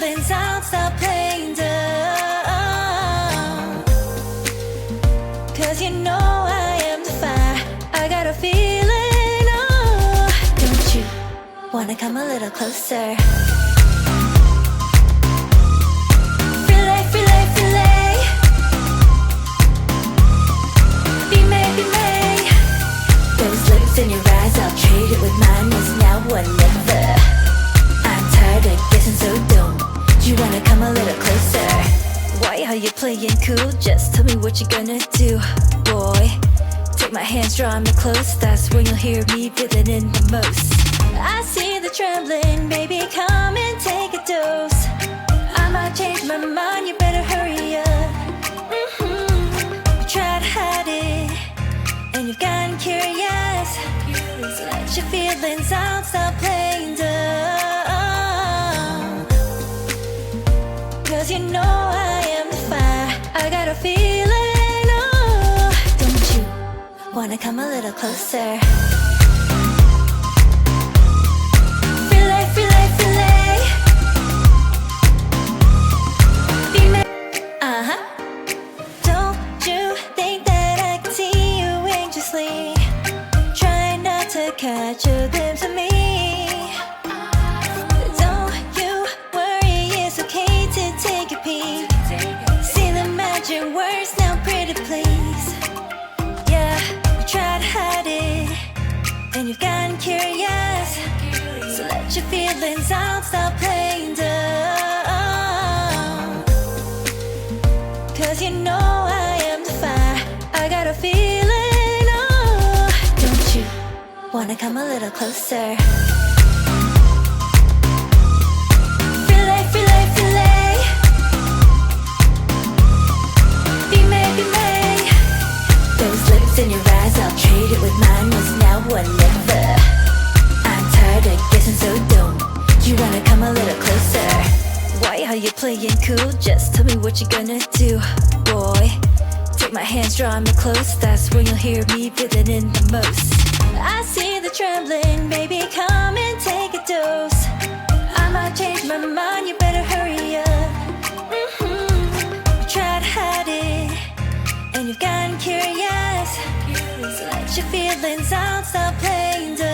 feelings, I'll stop playing dumb. Cause you know I am the fire, I got a feeling, oh. Don't you wanna come a little closer? Filet, filet, filet. Be made, be made. Those lips in your eyes, I'll trade it with mine. It's now or never. I'm tired of guessing so dumb. Do you wanna come a little closer? Why are you playing cool? Just tell me what you're gonna do, boy. Take my hands, draw me close. That's when you'll hear me feeling in the most. I see the trembling, baby, come and take a dose. I might change my mind, you better hurry up. You try to hide it, and you've gotten curious. So let your feelings out, stop playing dumb. Cause you know I am the fire, I got a feeling, oh. Don't you wanna come a little closer? Filet, filet, filet. Be made. Don't you think that I can see you anxiously? Try not to catch a glimpse of me. Don't you worry, it's okay to take a peek. See the magic words now, pretty please. Yeah, you try to hide it, and you've gotten curious. So let your feelings out, stop playing dumb. Cause you know I am the fire, I got a feeling, oh. Don't you wanna come a little closer? Filet, filet, filet. Be made, be made. Those lips in your eyes, I'll trade it with mine. It's now or never. I'm tired of guessing so dumb. Do you wanna come a little closer? Why are you playing cool? Just tell me what you're gonna do, boy. Take my hands, draw me close. That's when you'll hear me feeling in the most. I see the trembling, baby, come and take a dose. I might change my mind, you better hurry up. You try to hide it, and you've gotten curious. So let your feelings out, stop playing dumb.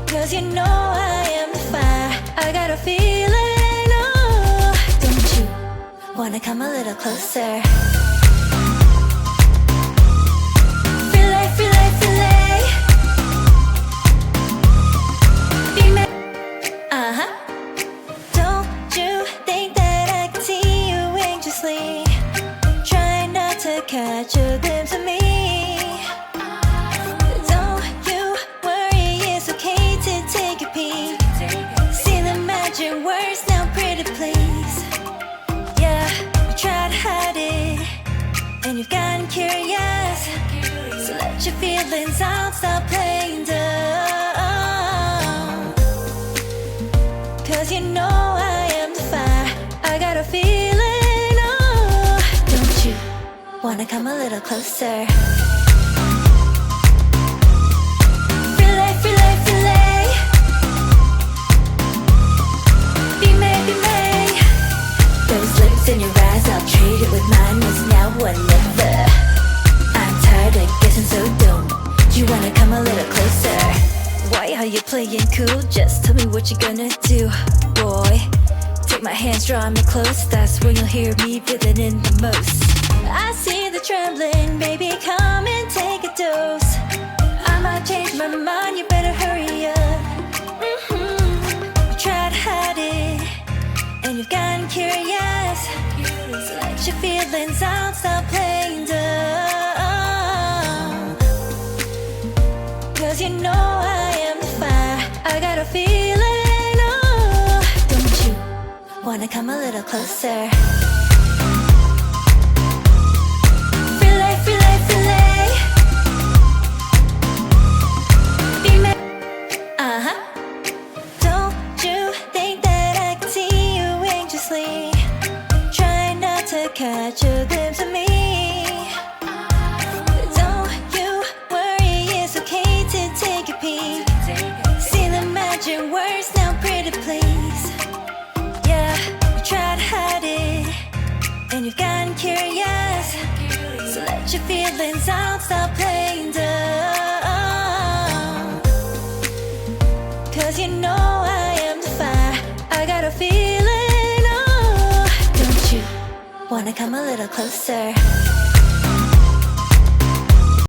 Cause you know I am the fire, I got a feeling, oh. Don't you wanna come a little closer? Filet, filet, filet. Be made. Don't you think that I can see you anxiously? Try not to catch a glimpse of me. Don't you worry, it's okay to take a peek. See the magic words now, pretty please. Yeah, you try to hide it, and you've gotten curious. So let your feelings out, stop playing dumb. Cause you know I am the fire, I got a feeling, oh. Don't you wanna come a little closer? Filet, filet, filet. Be made, be made. Those lips in your eyes, I'll trade it with mine. It's now or never. I'm tired of guessing so dumb. Do you wanna come a little closer? Why are you playing cool? Just tell me what you're gonna do, boy. Take my hands, draw me close. That's when you'll hear me feeling in the most. I see the trembling, baby, come and take a dose. I might change my mind, you better hurry up. You try to hide it, and you've gotten curious. So let your feelings out, stop playing dumb. Cause you know I am the fire, I got a feeling, oh. Don't you wanna come a little closer? Filet, filet, filet. Be made. Don't you think that I can see you anxiously? Try not to catch a glimpse of me. Don't you worry, it's okay to take a peek. See the magic words now. got your feelings, I don't stop playing dumb. Cause you know I am the fire, I got a feeling, oh. Don't you wanna come a little closer?